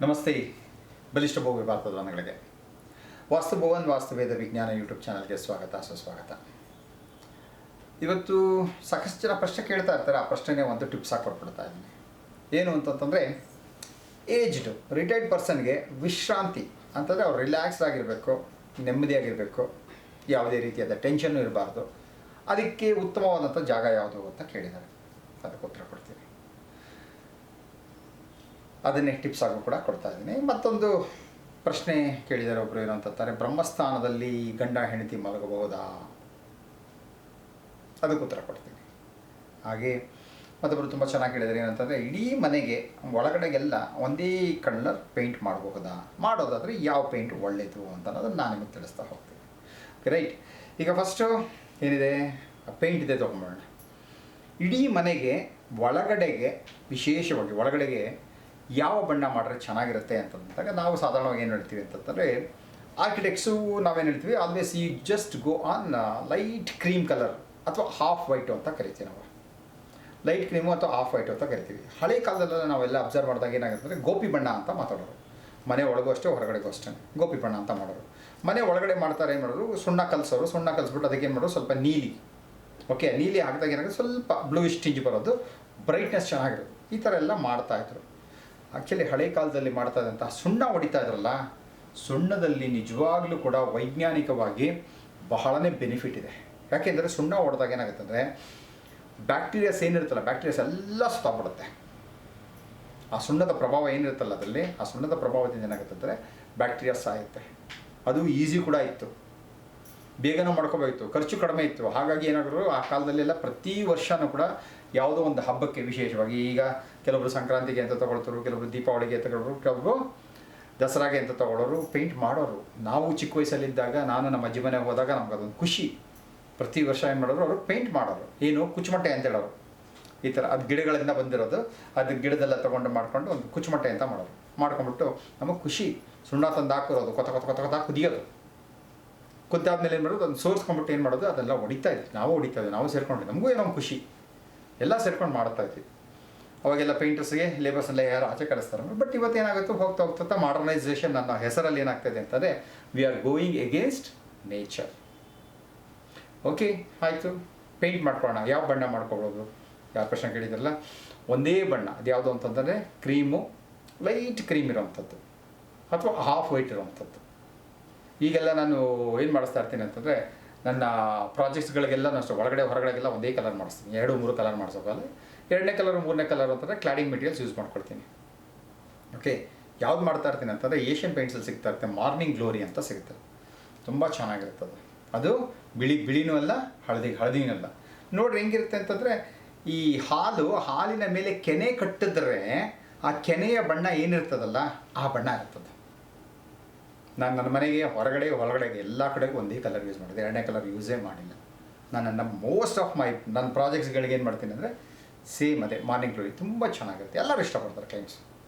ನಮಸ್ತೆ ಬಲಿಷ್ಠ ಭೋಗ ಭಾರತದ ವಾಸ್ತುಭವನ್ ವಾಸ್ತುವೇದ ವಿಜ್ಞಾನ ಯೂಟ್ಯೂಬ್ ಚಾನಲ್ಗೆ ಸ್ವಾಗತ ಸುಸ್ವಾಗತ. ಇವತ್ತು ಸಾಕಷ್ಟು ಜನ ಪ್ರಶ್ನೆ ಕೇಳ್ತಾ ಇರ್ತಾರೆ. ಆ ಪ್ರಶ್ನೆನೇ ಒಂದು ಟಿಪ್ಸ್ ಆಗಿ ಕೊಟ್ಬಿಡ್ತಾ ಇದ್ದೀನಿ. ಏನು ಅಂತಂತಂದರೆ, ಏಜ್ಡ್ ರಿಟೈರ್ಡ್ ಪರ್ಸನ್ಗೆ ವಿಶ್ರಾಂತಿ ಅಂತಂದರೆ ಅವ್ರು ರಿಲ್ಯಾಕ್ಸ್ಡ್ ಆಗಿರಬೇಕು, ನೆಮ್ಮದಿಯಾಗಿರಬೇಕು, ಯಾವುದೇ ರೀತಿಯಾದ ಟೆನ್ಷನ್ನು ಇರಬಾರ್ದು. ಅದಕ್ಕೆ ಉತ್ತಮವಾದಂಥ ಜಾಗ ಯಾವುದು ಅಂತ ಕೇಳಿದ್ದಾರೆ. ಅದಕ್ಕೆ ಉತ್ತರ ಕೊಡ್ತೀನಿ. ಅದನ್ನೇ ಟಿಪ್ಸ್ ಆಗು ಕೂಡ ಕೊಡ್ತಾ ಇದ್ದೀನಿ. ಮತ್ತೊಂದು ಪ್ರಶ್ನೆ ಕೇಳಿದ್ದಾರೆ ಒಬ್ಬರು. ಏನು ಅಂತಂತಾರೆ, ಬ್ರಹ್ಮಸ್ಥಾನದಲ್ಲಿ ಗಂಡ ಹೆಂಡತಿ ಮಲಗಬಹುದಾ? ಅದಕ್ಕೆ ಉತ್ತರ ಕೊಡ್ತೀನಿ. ಹಾಗೆ ಮತ್ತೊಬ್ಬರು ತುಂಬ ಚೆನ್ನಾಗಿ ಕೇಳಿದ್ದಾರೆ. ಏನಂತಂದರೆ, ಇಡೀ ಮನೆಗೆ ಒಳಗಡೆಗೆಲ್ಲ ಒಂದೇ ಕಲರ್ ಪೇಂಟ್ ಮಾಡಬಹುದಾ? ಮಾಡೋದಾದರೆ ಯಾವ ಪೇಂಟ್ ಒಳ್ಳೆಯದು ಅಂತ ಅನ್ನೋದನ್ನು ನಾನು ನಿಮಗೆ ತಿಳಿಸ್ತಾ ಹೋಗ್ತೀನಿ. ರೈಟ್. ಈಗ ಫಸ್ಟು ಏನಿದೆ, ಪೇಂಟ್ ಇದೆ ತೊಗೊಂಬೋಣ. ಇಡೀ ಮನೆಗೆ ಒಳಗಡೆಗೆ ವಿಶೇಷವಾಗಿ ಒಳಗಡೆಗೆ ಯಾವ ಬಣ್ಣ ಮಾಡಿದ್ರೆ ಚೆನ್ನಾಗಿರುತ್ತೆ ಅಂತಂದಾಗ ನಾವು ಸಾಧಾರಣವಾಗಿ ಏನು ಹೇಳ್ತೀವಿ ಅಂತಂದರೆ, ಆರ್ಕಿಟೆಕ್ಟ್ಸು ನಾವೇನು ಹೇಳ್ತೀವಿ, always you just go on light cream colour ಅಥವಾ ಹಾಫ್ ವೈಟು ಅಂತ ಕರಿತೀವಿ ನಾವು. ಲೈಟ್ ಕ್ರೀಮು ಅಥವಾ ಹಾಫ್ ವೈಟು ಅಂತ ಕರಿತೀವಿ. ಹಳೆ ಕಾಲದಲ್ಲೆಲ್ಲ ನಾವೆಲ್ಲ ಅಬ್ಸರ್ವ್ ಮಾಡಿದಾಗ ಏನಾಗುತ್ತೆ ಅಂದರೆ, ಗೋಪಿ ಬಣ್ಣ ಅಂತ ಮಾತಾಡೋರು. ಮನೆ ಒಳಗೂ ಅಷ್ಟೇ ಹೊರಗಡೆಗೂ ಅಷ್ಟೇ ಗೋಪಿ ಬಣ್ಣ ಅಂತ ಮಾಡೋರು. ಮನೆ ಒಳಗಡೆ ಮಾಡ್ತಾರೆ ಏನು ಮಾಡೋರು, ಸುಣ್ಣ ಕಲಿಸೋರು. ಸುಣ್ಣ ಕಲಿಸ್ಬಿಟ್ಟು ಅದಕ್ಕೆ ಏನು ಮಾಡೋರು, ಸ್ವಲ್ಪ ನೀಲಿ, ಓಕೆ, ನೀಲಿ ಹಾಕಿದಾಗ ಏನಾಗುತ್ತೆ, ಸ್ವಲ್ಪ ಬ್ಲೂಯಿಶ್ ಟಿಂಜ್ ಬರೋದು, ಬ್ರೈಟ್ನೆಸ್ ಚೆನ್ನಾಗಿರೋದು. ಈ ಥರ ಎಲ್ಲ ಮಾಡ್ತಾಯಿದ್ರು. ಆ್ಯಕ್ಚುಲಿ ಹಳೆ ಕಾಲದಲ್ಲಿ ಮಾಡ್ತಾ ಇದ್ದಂಥ ಸುಣ್ಣ ಹೊಡಿತಾ ಇದ್ರಲ್ಲ, ಸುಣ್ಣದಲ್ಲಿ ನಿಜವಾಗ್ಲೂ ಕೂಡ ವೈಜ್ಞಾನಿಕವಾಗಿ ಬಹಳನೇ ಬೆನಿಫಿಟ್ ಇದೆ. ಯಾಕೆಂದರೆ ಸುಣ್ಣ ಹೊಡೆದಾಗ ಏನಾಗುತ್ತೆ ಅಂದರೆ, ಬ್ಯಾಕ್ಟೀರಿಯಾಸ್ ಏನಿರುತ್ತಲ್ಲ, ಬ್ಯಾಕ್ಟೀರಿಯಾಸ್ ಎಲ್ಲ ಸುತ್ತಾಗ್ಬಿಡುತ್ತೆ. ಆ ಸುಣ್ಣದ ಪ್ರಭಾವ ಏನಿರುತ್ತಲ್ಲ ಅದರಲ್ಲಿ, ಆ ಸುಣ್ಣದ ಪ್ರಭಾವದಿಂದ ಏನಾಗುತ್ತೆ ಅಂದರೆ ಬ್ಯಾಕ್ಟೀರಿಯಾಸ್ ಸಾಯುತ್ತೆ. ಅದು ಈಸಿ ಕೂಡ ಇತ್ತು, ಬೇಗನೂ ಮಾಡ್ಕೋಬೇಕಿತ್ತು, ಖರ್ಚು ಕಡಿಮೆ ಇತ್ತು. ಹಾಗಾಗಿ ಏನಾದರೂ ಆ ಕಾಲದಲ್ಲೆಲ್ಲ ಪ್ರತಿ ವರ್ಷವೂ ಕೂಡ ಯಾವುದೋ ಒಂದು ಹಬ್ಬಕ್ಕೆ ವಿಶೇಷವಾಗಿ, ಈಗ ಕೆಲವೊಬ್ಬರು ಸಂಕ್ರಾಂತಿಗೆ ಅಂತ ತೊಗೊಳ್ತಾರೆ, ಕೆಲವೊಬ್ರು ದೀಪಾವಳಿಗೆ ತಗೊಳ್ಳೋರು, ಕೆಲವೊಬ್ರು ದಸರಾಗೆ ಅಂತ ತೊಗೊಳ್ಳೋರು, ಪೇಂಟ್ ಮಾಡೋರು. ನಾವು ಚಿಕ್ಕ ವಯಸ್ಸಲ್ಲಿದ್ದಾಗ, ನಾನು ನಮ್ಮ ಅಜ್ಜಿ ಮನೆಗೆ ಹೋದಾಗ ನಮ್ಗೆ ಅದೊಂದು ಖುಷಿ. ಪ್ರತಿ ವರ್ಷ ಏನು ಮಾಡೋರು, ಅವರು ಪೇಂಟ್ ಮಾಡೋರು. ಏನು, ಕುಚ್ಚಮಟ್ಟೆ ಅಂತ ಹೇಳೋರು. ಈ ಥರ ಅದು ಗಿಡಗಳಿಂದ ಬಂದಿರೋದು, ಅದು ಗಿಡದೆಲ್ಲ ತೊಗೊಂಡು ಮಾಡ್ಕೊಂಡು ಒಂದು ಕುಚ್ಚಮಟ್ಟೆ ಅಂತ ಮಾಡೋರು. ಮಾಡ್ಕೊಂಡ್ಬಿಟ್ಟು ನಮಗೆ ಖುಷಿ. ಸುಣ್ಣ ತಂದು ಹಾಕಿರೋದು, ಕೊತ ಕೊತ ಕೊತ ಕೊತ ಕುದಿಯೋದು. ಕುದ್ದಾದ್ಮೇಲೆ ಏನು ಮಾಡೋದು, ಅದನ್ನು ಸೋರಿಸ್ಕೊಂಡ್ಬಿಟ್ಟು ಏನು ಮಾಡೋದು, ಅದೆಲ್ಲ ಹೊಡಿತಾ ಇದ್ವಿ. ನಾವು ಹೊಡಿತಾ ಇದ್ವಿ, ನಾವು ಸೇರ್ಕೊಂಡ್ವಿ, ನಮಗೂ ಏನೋ ಖುಷಿ. ಎಲ್ಲ ಸೇರ್ಕೊಂಡು ಮಾಡ್ತಾ ಇದ್ವಿ. ಅವಾಗೆಲ್ಲ ಪೇಂಟರ್ಸ್ಗೆ ಲೇಬರ್ಸ್ನೆಲ್ಲ ಯಾರು ಆಚೆ ಕಳಿಸ್ತಾರೆ. ಬಟ್ ಇವತ್ತೇನಾಗುತ್ತೆ, ಹೋಗ್ತಾ ಹೋಗ್ತಾ ಮಾಡರ್ನೈಸೇಷನ್ ನನ್ನ ಹೆಸರಲ್ಲಿ ಏನಾಗ್ತಾಯಿದೆ ಅಂತಂದರೆ, we are going against nature. Okay, ಆಯಿತು, ಪೇಂಟ್ ಮಾಡ್ಕೊಳ್ಳೋಣ. ಯಾವ ಬಣ್ಣ ಮಾಡ್ಕೊಬೋದು? ಯಾವ ಪ್ರಶ್ನೆ ಕೇಳಿದ್ರಲ್ಲ, ಒಂದೇ ಬಣ್ಣ. ಅದು ಯಾವುದು ಅಂತಂದರೆ, ಕ್ರೀಮು, ಲೈಟ್ ಕ್ರೀಮ್ ಇರೋವಂಥದ್ದು ಅಥವಾ ಹಾಫ್ ವೈಟ್ ಇರೋವಂಥದ್ದು. ಈಗೆಲ್ಲ ನಾನು ಏನು ಮಾಡಿಸ್ತಾ ಇರ್ತೀನಿ ಅಂತಂದರೆ, ನನ್ನ ಪ್ರಾಜೆಕ್ಟ್ಸ್ಗಳಿಗೆಲ್ಲ ಅಷ್ಟು ಒಳಗಡೆ ಹೊರಗಡೆಗೆಲ್ಲ ಒಂದೇ ಕಲರ್ ಮಾಡಿಸ್ತೀನಿ. 2-3 ಕಲರ್ ಮಾಡಿಸೋಕಲ್ಲ. 2ನೇ ಕಲರ್ 3ನೇ ಕಲರ್ ಅಂತಂದರೆ ಕ್ಲಾಡಿಂಗ್ ಮೆಟೀರಿಯಲ್ಸ್ ಯೂಸ್ ಮಾಡ್ಕೊಳ್ತೀನಿ. ಓಕೆ, ಯಾವ್ದು ಮಾಡ್ತಾ ಇರ್ತೀನಿ ಅಂತಂದರೆ, ಏಷ್ಯನ್ ಪೇಂಟ್ಸಲ್ಲಿ ಸಿಗ್ತಾ ಇರುತ್ತೆ, ಮಾರ್ನಿಂಗ್ ಗ್ಲೋರಿ ಅಂತ ಸಿಗುತ್ತೆ. ತುಂಬ ಚೆನ್ನಾಗಿರ್ತದೆ. ಅದು ಬಿಳಿನೂ ಅಲ್ಲ, ಹಳದಿನೂ ಅಲ್ಲ. ನೋಡ್ರಿ ಹೆಂಗಿರುತ್ತೆ ಅಂತಂದರೆ, ಈ ಹಾಲಿನ ಮೇಲೆ ಕೆನೆ ಕಟ್ಟಿದ್ರೆ ಆ ಕೆನೆಯ ಬಣ್ಣ ಏನಿರ್ತದಲ್ಲ, ಆ ಬಣ್ಣ ಇರ್ತದೆ. ನಾನು ನನ್ನ ಮನೆಗೆ ಒಳಗಡೆಗೆ ಎಲ್ಲ ಕಡೆಗೂ ಒಂದೇ ಕಲರ್ ಯೂಸ್ ಮಾಡಿದೆ. 2ನೇ ಕಲರ್ ಯೂಸೇ ಮಾಡಿಲ್ಲ. ನಾನು ಮೋಸ್ಟ್ ಆಫ್ ನನ್ನ ಪ್ರಾಜೆಕ್ಟ್ಸ್ಗಳಿಗೆ ಏನು ಮಾಡ್ತೀನಿ ಅಂದರೆ, ಸೇಮ್ ಅದೇ ಮಾರ್ನಿಂಗ್ ಗ್ಲೋರಿ. ತುಂಬ ಚೆನ್ನಾಗಿರುತ್ತೆ, ಎಲ್ಲರೂ ಇಷ್ಟಪಡ್ತಾರೆ ಕ್ಲೈಂಟ್ಸ್.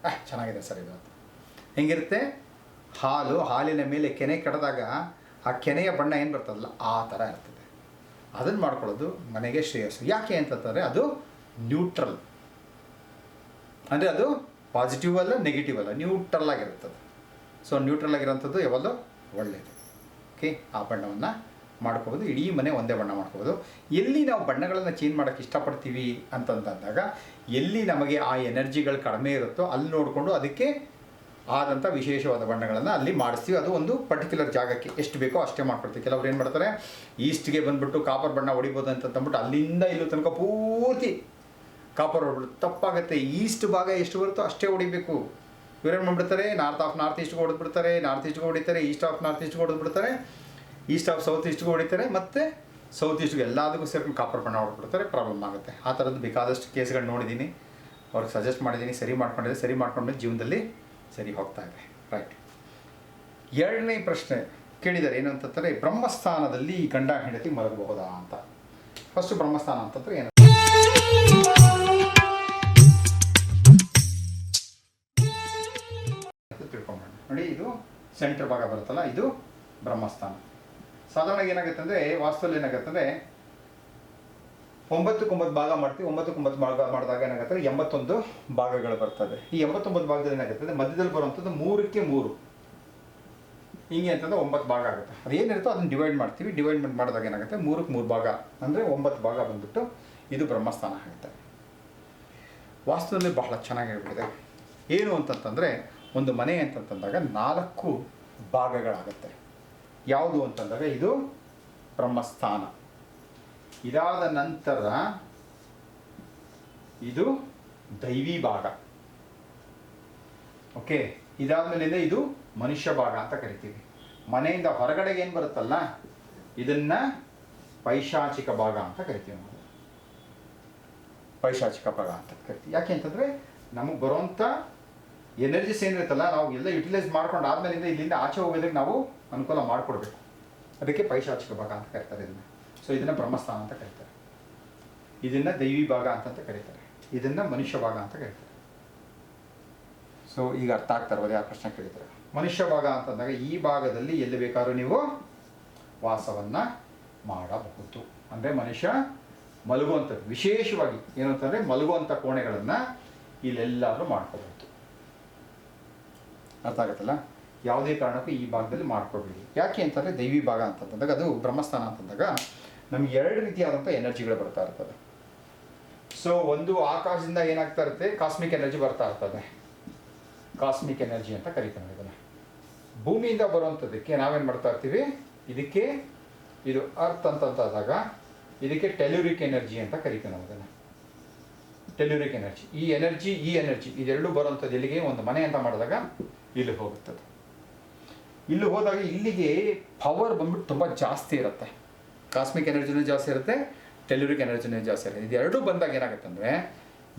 ಚೆನ್ನಾಗಿದೆ ಸರ್ ಇದು ಅಂತ. ಹೆಂಗಿರುತ್ತೆ, ಹಾಲಿನ ಮೇಲೆ ಕೆನೆ ಕಟ್ಟಿದಾಗ ಆ ಕೆನೆಯ ಬಣ್ಣ ಏನು ಬರ್ತದಲ್ಲ, ಆ ಥರ ಇರ್ತದೆ. ಅದನ್ನು ಮಾಡ್ಕೊಳ್ಳೋದು ಮನೆಗೆ ಶ್ರೇಯಸ್ಸು. ಯಾಕೆ ಅಂತಂದರೆ, ಅದು ನ್ಯೂಟ್ರಲ್. ಅಂದರೆ ಅದು ಪಾಸಿಟಿವ್ ಅಲ್ಲ, ನೆಗೆಟಿವ್ ಅಲ್ಲ, ನ್ಯೂಟ್ರಲ್ ಆಗಿರುತ್ತದೆ. ಸೊ ನ್ಯೂಟ್ರಲ್ ಆಗಿರೋಂಥದ್ದು ಯಾವಾಗಲೂ ಒಳ್ಳೆಯದು. ಓಕೆ, ಆ ಬಣ್ಣವನ್ನು ಮಾಡ್ಕೋಬೋದು. ಇಡೀ ಮನೆ ಒಂದೇ ಬಣ್ಣ ಮಾಡ್ಕೋಬೋದು. ಎಲ್ಲಿ ನಾವು ಬಣ್ಣಗಳನ್ನು ಚೇಂಜ್ ಮಾಡೋಕ್ಕೆ ಇಷ್ಟಪಡ್ತೀವಿ ಅಂತಂದಾಗ, ಎಲ್ಲಿ ನಮಗೆ ಆ ಎನರ್ಜಿಗಳು ಕಡಿಮೆ ಇರುತ್ತೋ ಅಲ್ಲಿ ನೋಡಿಕೊಂಡು ಅದಕ್ಕೆ ಆದಂಥ ವಿಶೇಷವಾದ ಬಣ್ಣಗಳನ್ನು ಅಲ್ಲಿ ಮಾಡಿಸ್ತೀವಿ. ಅದು ಒಂದು ಪರ್ಟಿಕ್ಯುಲರ್ ಜಾಗಕ್ಕೆ ಎಷ್ಟು ಬೇಕೋ ಅಷ್ಟೇ ಮಾಡ್ಕೊಡ್ತೀವಿ. ಕೆಲವ್ರು ಏನು ಮಾಡ್ತಾರೆ, ಈಸ್ಟ್ಗೆ ಬಂದುಬಿಟ್ಟು ಕಾಪರ್ ಬಣ್ಣ ಹೊಡಿಬೋದು ಅಂತಂದ್ಬಿಟ್ಟು ಅಲ್ಲಿಂದ ಇಲ್ಲೂ ತನಕ ಪೂರ್ತಿ ಕಾಪರ್ ಹೊಡ್ಬಿಟ್ಟು ತಪ್ಪಾಗುತ್ತೆ. ಈಸ್ಟ್ ಭಾಗ ಎಷ್ಟು ಬರುತ್ತೋ ಅಷ್ಟೇ ಹೊಡಿಬೇಕು. ಇವರೇನು ಮಾಡಿಬಿಡ್ತಾರೆ, ನಾರ್ತ್ ಈಸ್ಟ್ಗೆ ಹೊಡೆದ್ಬಿಡ್ತಾರೆ, ನಾರ್ತ್ ಈಸ್ಟ್ಗೆ ಹೊಡಿತಾರೆ, ಈಸ್ಟ್ ಆಫ್ ನಾರ್ತ್ ಈಸ್ಟ್ಗೆ ಹೊಡೆದ್ಬಿಡ್ತಾರೆ, ಈಸ್ಟ್ ಆಫ್ ಸೌತ್ ಈಸ್ಟ್ಗೆ ಹೊಡಿತಾರೆ, ಮತ್ತು ಸೌತ್ ಈಸ್ಟ್ಗೆ ಎಲ್ಲದಕ್ಕೂ ಸೇರ್ಕೊಂಡು ಕಾಪರ್ ಬಣ್ಣ ಹೊಡೆದ್ಬಿಡ್ತಾರೆ. ಪ್ರಾಬ್ಲಮ್ ಆಗುತ್ತೆ. ಆ ಥರದ್ದು ಬೇಕಾದಷ್ಟು ಕೇಸ್ಗಳು ನೋಡಿದ್ದೀನಿ, ಅವ್ರಿಗೆ ಸಜೆಸ್ಟ್ ಮಾಡಿದ್ದೀನಿ, ಸರಿ ಮಾಡ್ಕೊಂಡ್ಮೇಲೆ ಜೀವನದಲ್ಲಿ ಸರಿ ಹೋಗ್ತಾ ಇದೆ. ರೈಟ್. 2ನೇ ಪ್ರಶ್ನೆ ಕೇಳಿದ್ದಾರೆ. ಏನು ಅಂತಂದರೆ, ಬ್ರಹ್ಮಸ್ಥಾನದಲ್ಲಿ ಗಂಡ ಹೆಂಡತಿ ಮಲಗಬಹುದಾ ಅಂತ. ಫಸ್ಟು ಬ್ರಹ್ಮಸ್ಥಾನ ಅಂತಂದರೆ ಏನು ತಿಳ್ಕೊಂಬೋಣ. ನೋಡಿ, ಇದು ಸೆಂಟ್ರ್ ಭಾಗ ಬರುತ್ತಲ್ಲ, ಇದು ಬ್ರಹ್ಮಸ್ಥಾನ. ಸಾಧಾರಣ ಏನಾಗುತ್ತೆ ಅಂದರೆ, ವಾಸ್ತುದಲ್ಲಿ ಏನಾಗುತ್ತೆ ಅಂದರೆ, 9ಕ್ಕೆ 9 ಭಾಗ ಮಾಡ್ತೀವಿ. 9ಕ್ಕೆ 9 ಭಾಗ ಮಾಡಿದಾಗ ಏನಾಗುತ್ತೆ, 81 ಭಾಗಗಳು ಬರ್ತದೆ. ಈ 89 ಭಾಗದಲ್ಲಿ ಏನಾಗುತ್ತದೆ, ಮಧ್ಯದಲ್ಲಿ ಬರುವಂಥದ್ದು 3ಕ್ಕೆ 3 ಹಿಂಗೆ ಅಂತಂದ್ರೆ 9 ಭಾಗ ಆಗುತ್ತೆ. ಅದೇನಿರುತ್ತೋ ಅದನ್ನು ಡಿವೈಡ್ ಮಾಡ್ತೀವಿ. ಡಿವೈಡ್ ಮಾಡಿದಾಗ ಏನಾಗುತ್ತೆ, 3ಕ್ಕೆ 3 ಭಾಗ ಅಂದರೆ 9 ಭಾಗ ಬಂದ್ಬಿಟ್ಟು ಇದು ಬ್ರಹ್ಮಸ್ಥಾನ ಆಗುತ್ತೆ. ವಾಸ್ತುದಲ್ಲಿ ಬಹಳ ಚೆನ್ನಾಗಿ ಹೇಳ್ಬಿಟ್ಟಿದೆ. ಏನು ಅಂತಂತಂದರೆ, ಒಂದು ಮನೆ ಅಂತಂತಂದಾಗ 4 ಭಾಗಗಳಾಗುತ್ತೆ. ಯಾವುದು ಅಂತಂದಾಗ ಇದು ಬ್ರಹ್ಮಸ್ಥಾನ. ಇದಾದ ನಂತರ ಇದು ದೈವಿ ಭಾಗ. ಓಕೆ, ಇದಾದ್ಮೇಲಿಂದ ಇದು ಮನುಷ್ಯ ಭಾಗ ಅಂತ ಕರಿತೀವಿ. ಮನೆಯಿಂದ ಹೊರಗಡೆಗೆ ಏನು ಬರುತ್ತಲ್ಲ, ಇದನ್ನ ಪೈಶಾಚಿಕ ಭಾಗ ಅಂತ ಕರಿತೀವಿ ನಾವು. ಪೈಶಾಚಿಕ ಭಾಗ ಅಂತ ಕರಿತೀವಿ. ಯಾಕೆ ಅಂತಂದರೆ, ನಮಗೆ ಬರುವಂಥ ಎನರ್ಜಿಸ್ ಏನಿರುತ್ತಲ್ಲ, ನಾವು ಎಲ್ಲ ಯುಟಿಲೈಸ್ ಮಾಡ್ಕೊಂಡು ಆದ್ಮೇಲಿಂದ ಇಲ್ಲಿಂದ ಆಚೆ ಹೋಗೋದಕ್ಕೆ ನಾವು ಅನುಕೂಲ ಮಾಡಿಕೊಡ್ಬೇಕು. ಅದಕ್ಕೆ ಪೈಶಾಚಿಕ ಭಾಗ ಅಂತ ಕರೀತಾರೆ ಇದನ್ನು. ಸೊ ಇದನ್ನು ಬ್ರಹ್ಮಸ್ಥಾನ ಅಂತ ಕರೀತಾರೆ. ಇದನ್ನು ದೈವಿ ಭಾಗ ಅಂತ ಕರೀತಾರೆ. ಇದನ್ನು ಮನುಷ್ಯ ಭಾಗ ಅಂತ ಕರೀತಾರೆ. ಸೊ ಈಗ ಅರ್ಥ ಆಗ್ತಾ ಇರ್ಬೋದು ಯಾವ ಪ್ರಶ್ನೆ ಕೇಳಿದ್ದಾರೆ. ಮನುಷ್ಯ ಭಾಗ ಅಂತಂದಾಗ ಈ ಭಾಗದಲ್ಲಿ ಎಲ್ಲಿ ಬೇಕಾದ್ರೂ ನೀವು ವಾಸವನ್ನು ಮಾಡಬಹುದು. ಅಂದರೆ ಮನುಷ್ಯ ಮಲಗುವಂಥದ್ದು, ವಿಶೇಷವಾಗಿ ಏನು ಅಂತಂದರೆ ಮಲಗುವಂಥ ಕೋಣೆಗಳನ್ನು ಇಲ್ಲೆಲ್ಲಾದರೂ ಮಾಡ್ಕೋಬಹುದು. ಅರ್ಥ ಆಗುತ್ತಲ್ಲ. ಯಾವುದೇ ಕಾರಣಕ್ಕೂ ಈ ಭಾಗದಲ್ಲಿ ಮಾಡ್ಕೋಬೇಡಿ. ಯಾಕೆ ಅಂತಂದರೆ ದೈವಿ ಭಾಗ ಅಂತಂದಾಗ, ಅದು ಬ್ರಹ್ಮಸ್ಥಾನ ಅಂತಂದಾಗ ನಮ್ಗೆ 2 ರೀತಿಯಾದಂಥ ಎನರ್ಜಿಗಳು ಬರ್ತಾ ಇರ್ತದೆ. ಸೊ ಒಂದು ಆಕಾಶದಿಂದ ಏನಾಗ್ತಾ ಇರುತ್ತೆ, ಕಾಸ್ಮಿಕ್ ಎನರ್ಜಿ ಬರ್ತಾ ಇರ್ತದೆ. ಕಾಸ್ಮಿಕ್ ಎನರ್ಜಿ ಅಂತ ಕರಿತೀವಿ ನಾವು ಇದನ್ನು. ಭೂಮಿಯಿಂದ ಬರುವಂಥದ್ದಕ್ಕೆ ನಾವೇನು ಮಾಡ್ತಾ ಇರ್ತೀವಿ, ಇದಕ್ಕೆ ಇದು ಅರ್ತ್ ಅಂತಂತಾದಾಗ ಇದಕ್ಕೆ ಟೆಲ್ಯೂರಿಕ್ ಎನರ್ಜಿ ಅಂತ ಕರಿತೀವಿ ನಾವು ಅದನ್ನು. ಟೆಲ್ಯೂರಿಕ್ ಎನರ್ಜಿ, ಈ ಎನರ್ಜಿ ಇದೆರಡೂ ಬರುವಂಥದ್ದು ಎಲ್ಲಿಗೆ, ಒಂದು ಮನೆ ಅಂತ ಮಾಡಿದಾಗ ಇಲ್ಲಿ ಹೋಗುತ್ತದೆ. ಇಲ್ಲಿ ಹೋದಾಗ ಇಲ್ಲಿಗೆ ಪವರ್ ಬಂದ್ಬಿಟ್ಟು ತುಂಬ ಜಾಸ್ತಿ ಇರುತ್ತೆ. ಕಾಸ್ಮಿಕ್ ಎನರ್ಜಿನೂ ಜಾಸ್ತಿ ಇರುತ್ತೆ, ಟೆಲ್ಯೂರಿಕ್ ಎನರ್ಜಿನೂ ಜಾಸ್ತಿ ಇರುತ್ತೆ. ಇದೆರಡೂ ಬಂದಾಗ ಏನಾಗುತ್ತೆ ಅಂದರೆ,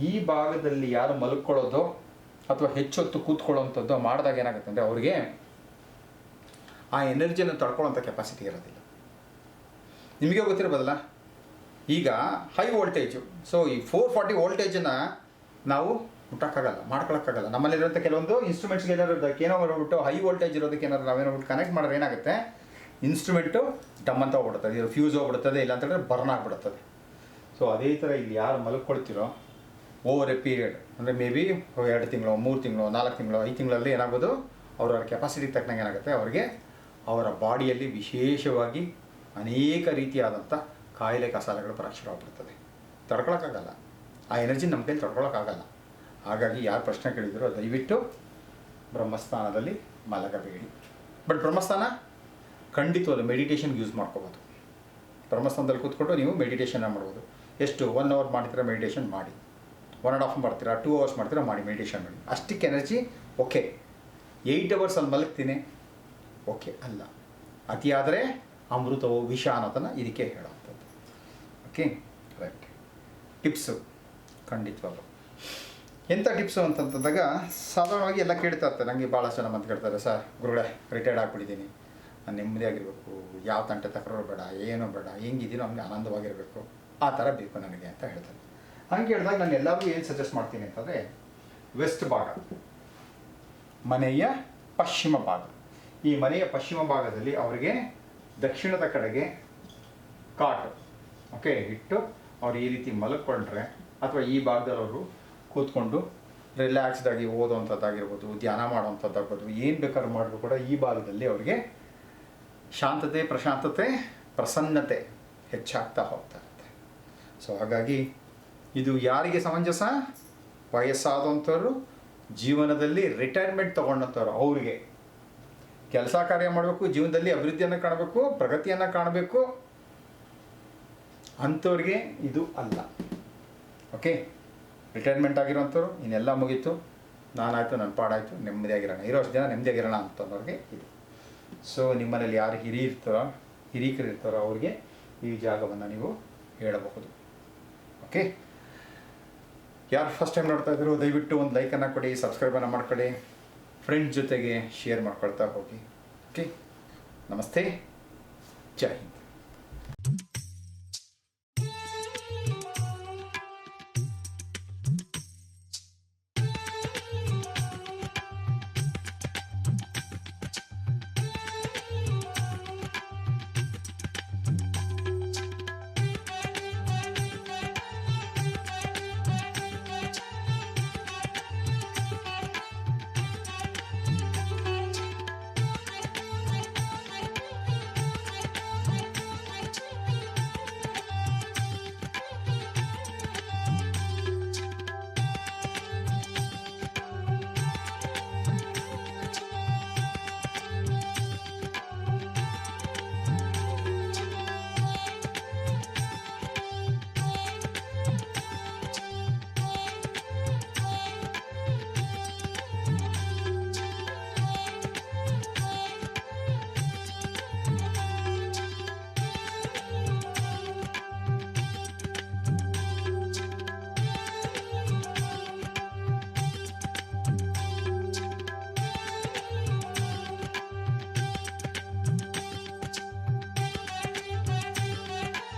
ಈ ಭಾಗದಲ್ಲಿ ಯಾರು ಮಲ್ಕೊಳ್ಳೋದು ಅಥವಾ ಹೆಚ್ಚೊತ್ತು ಕೂತ್ಕೊಳ್ಳೋವಂಥದ್ದು ಮಾಡಿದಾಗ ಏನಾಗುತ್ತೆ ಅಂದರೆ, ಅವ್ರಿಗೆ ಆ ಎನರ್ಜಿಯನ್ನು ತಡ್ಕೊಳ್ಳೋಂಥ ಕೆಪಾಸಿಟಿ ಇರೋದಿಲ್ಲ. ನಿಮಗೆ ಗೊತ್ತಿರ್ಬೋದಲ್ಲ, ಈಗ ಹೈ ವೋಲ್ಟೇಜು, ಸೊ ಈ 440 ವೋಲ್ಟೇಜನ್ನು ನಾವು ಮುಟ್ಟಕ್ಕಾಗಲ್ಲ, ಮಾಡ್ಕೊಳಕ್ಕಾಗಲ್ಲ. ನಮ್ಮಲ್ಲಿರುವಂಥ ಕೆಲವೊಂದು ಇನ್ಸ್ಟ್ರೂಮೆಂಟ್ಸ್ಗೆ ಏನಾದ್ರು ಏನೋ ಮಾಡ್ಬಿಟ್ಟು ಹೈ ವೋಲ್ಟೇಜ್ ಇರೋದಕ್ಕೆ ಏನಾದ್ರು ನಾವೇನೋ ಕನೆಕ್ಟ್ ಮಾಡಿದ್ರೆ ಏನಾಗುತ್ತೆ, ಇನ್ಸ್ಟ್ರೂಮೆಂಟು ಡಮ್ ಅಂತ ಹೋಗ್ಬಿಡ್ತದೆ, ಇದು ಫ್ಯೂಸ್ ಹೋಗ್ಬಿಡ್ತದೆ, ಇಲ್ಲ ಅಂತಂದರೆ ಬರ್ನ್ ಆಗಿಬಿಡುತ್ತದೆ. ಸೊ ಅದೇ ಥರ ಇಲ್ಲಿ ಯಾರು ಮಲ್ಕೊಳ್ತಿರೋ ಓವರ್ ಎ ಪೀರಿಯಡ್, ಅಂದರೆ ಮೇ ಬಿ 2 ತಿಂಗಳು, 3 ತಿಂಗಳು, 4 ತಿಂಗಳು, 5 ತಿಂಗಳಲ್ಲಿ ಏನಾಗ್ಬೋದು, ಅವರ ಕೆಪಾಸಿಟಿ ತಕ್ಕಂಗೆ ಏನಾಗುತ್ತೆ, ಅವರಿಗೆ ಅವರ ಬಾಡಿಯಲ್ಲಿ ವಿಶೇಷವಾಗಿ ಅನೇಕ ರೀತಿಯಾದಂಥ ಕಾಯಿಲೆ ಕಸಾಲೆಗಳು ಬರೋಕ್ಕೆ ಶುರು ಆಗ್ಬಿಡ್ತದೆ. ತಡ್ಕೊಳಕ್ಕಾಗಲ್ಲ, ಆ ಎನರ್ಜಿ ನಮ್ಮ ಕೈಲಿ ತಡ್ಕೊಳಕ್ಕಾಗಲ್ಲ. ಹಾಗಾಗಿ ಯಾರು ಪ್ರಶ್ನೆ ಕೇಳಿದ್ರು ದಯವಿಟ್ಟು ಬ್ರಹ್ಮಸ್ಥಾನದಲ್ಲಿ ಮಲಗಬೇಡಿ. ಬಟ್ ಬ್ರಹ್ಮಸ್ಥಾನ ಖಂಡಿತವಾದ ಮೆಡಿಟೇಷನ್ಗೆ ಯೂಸ್ ಮಾಡ್ಕೋಬೋದು. ಬ್ರಹ್ಮಸ್ಥಾನದಲ್ಲಿ ಕೂತ್ಕೊಂಡು ನೀವು ಮೆಡಿಟೇಷನ್ನ ಮಾಡ್ಬೋದು. ಎಷ್ಟು 1 ಅವರ್ ಮಾಡ್ತೀರಾ ಮೆಡಿಟೇಷನ್ ಮಾಡಿ, 1.5 ಮಾಡ್ತೀರಾ, 2 ಅವರ್ಸ್ ಮಾಡ್ತೀರಾ ಮಾಡಿ, ಮೆಡಿಟೇಷನ್ ಮಾಡಿ. ಅಷ್ಟಕ್ಕೆ ಎನರ್ಜಿ ಓಕೆ. 8 ಅವರ್ಸ್ ಅಲ್ಲಿ ಮಲಗ್ತೀನಿ ಓಕೆ ಅಲ್ಲ, ಅತಿಯಾದರೆ ಅಮೃತವು ವಿಷ ಅನ್ನೋದನ್ನು ಇದಕ್ಕೆ ಹೇಳೋವಂಥದ್ದು. Okay, right. ಟಿಪ್ಸು ಖಂಡಿತವಾಗ್ಲು ಎಂಥ ಟಿಪ್ಸು ಅಂತಂದಾಗ, ಸಾಧಾರಣವಾಗಿ ಎಲ್ಲ ಕೇಳ್ತಾ ಇರ್ತಾರೆ. ನನಗೆ ಭಾಳಷ್ಟು ಜನ ಅಂತ ಕೇಳ್ತಾರೆ, ಸರ್ ಗುರುಗಳೇ ರಿಟೈರ್ಡ್ ಆಗಿಬಿಟ್ಟಿದ್ದೀನಿ, ನಾನು ನೆಮ್ಮದಿಯಾಗಿರಬೇಕು, ಯಾವ ತಂಟೆ ತಕರಾರು ಬೇಡ, ಏನೂ ಬೇಡ, ಹೆಂಗಿದ್ದೀನೋ ಹಂಗೆ ಆನಂದವಾಗಿರಬೇಕು, ಆ ಥರ ಬೇಕು ನನಗೆ ಅಂತ ಹೇಳ್ತಾರೆ. ಹಂಗೆ ಹೇಳಿದಾಗ ನಾನು ಎಲ್ಲರಿಗೂ ಏನು ಸಜೆಸ್ಟ್ ಮಾಡ್ತೀನಿ ಅಂತಂದರೆ, ವೆಸ್ಟ್ ಭಾಗ, ಮನೆಯ ಪಶ್ಚಿಮ ಭಾಗ. ಈ ಮನೆಯ ಪಶ್ಚಿಮ ಭಾಗದಲ್ಲಿ ಅವರಿಗೆ ದಕ್ಷಿಣದ ಕಡೆಗೆ ಕಾಟು ಓಕೆ ಇಟ್ಟು ಅವ್ರು ಈ ರೀತಿ ಮಲಗಿಕೊಂಡ್ರೆ, ಅಥವಾ ಈ ಭಾಗದಲ್ಲಿ ಅವರು ಕೂತ್ಕೊಂಡು ರಿಲ್ಯಾಕ್ಸ್ಡಾಗಿ ಓದೋವಂಥದ್ದಾಗಿರ್ಬೋದು, ಧ್ಯಾನ ಮಾಡೋವಂಥದ್ದಾಗ್ಬೋದು, ಏನು ಬೇಕಾದ್ರೂ ಮಾಡಿದ್ರು ಕೂಡ ಈ ಭಾಗದಲ್ಲಿ ಅವರಿಗೆ ಶಾಂತತೆ, ಪ್ರಶಾಂತತೆ, ಪ್ರಸನ್ನತೆ ಹೆಚ್ಚಾಗ್ತಾ ಹೋಗ್ತಾ ಇರುತ್ತೆ. ಸೊ ಹಾಗಾಗಿ ಇದು ಯಾರಿಗೆ ಸಮಂಜಸ, ವಯಸ್ಸಾದಂಥವ್ರು, ಜೀವನದಲ್ಲಿ ರಿಟೈರ್ಮೆಂಟ್ ತೊಗೊಂಡಂಥವ್ರು, ಅವರಿಗೆ ಕೆಲಸ ಕಾರ್ಯ ಮಾಡಬೇಕು, ಜೀವನದಲ್ಲಿ ಅಭಿವೃದ್ಧಿಯನ್ನು ಕಾಣಬೇಕು, ಪ್ರಗತಿಯನ್ನು ಕಾಣಬೇಕು, ಅಂಥವ್ರಿಗೆ ಇದು ಅಲ್ಲ. ಓಕೆ, ರಿಟೈರ್ಮೆಂಟ್ ಆಗಿರೋಂಥವ್ರು ಇನ್ನೆಲ್ಲ ಮುಗೀತು, ನಾನಾಯಿತು, ನನ್ನ ಪಾಡಾಯಿತು, ನೆಮ್ಮದಿಯಾಗಿರೋಣ, ಇರೋಷ್ಟು ಜನ ನೆಮ್ಮದಿಯಾಗಿರೋಣ ಅಂತವ್ರಿಗೆ ಇದು. ಸೊ ನಿಮ್ಮನೇಲಿ ಯಾರು ಹಿರೀಕರು ಇರ್ತಾರೋ ಅವ್ರಿಗೆ ಈ ಜಾಗವನ್ನು ನೀವು ಹೇಳಬಹುದು. ಓಕೆ, ಯಾರು ಫಸ್ಟ್ ಟೈಮ್ ನೋಡ್ತಾ ಇದ್ರು ದಯವಿಟ್ಟು ಒಂದು ಲೈಕನ್ನು ಕೊಡಿ, ಸಬ್ಸ್ಕ್ರೈಬನ್ನು ಮಾಡ್ಕೊಳ್ಳಿ, ಫ್ರೆಂಡ್ಸ್ ಜೊತೆಗೆ ಶೇರ್ ಮಾಡ್ಕೊಳ್ತಾ ಹೋಗಿ. ಓಕೆ, ನಮಸ್ತೆ, ಜೈ ಹಿಂದ್.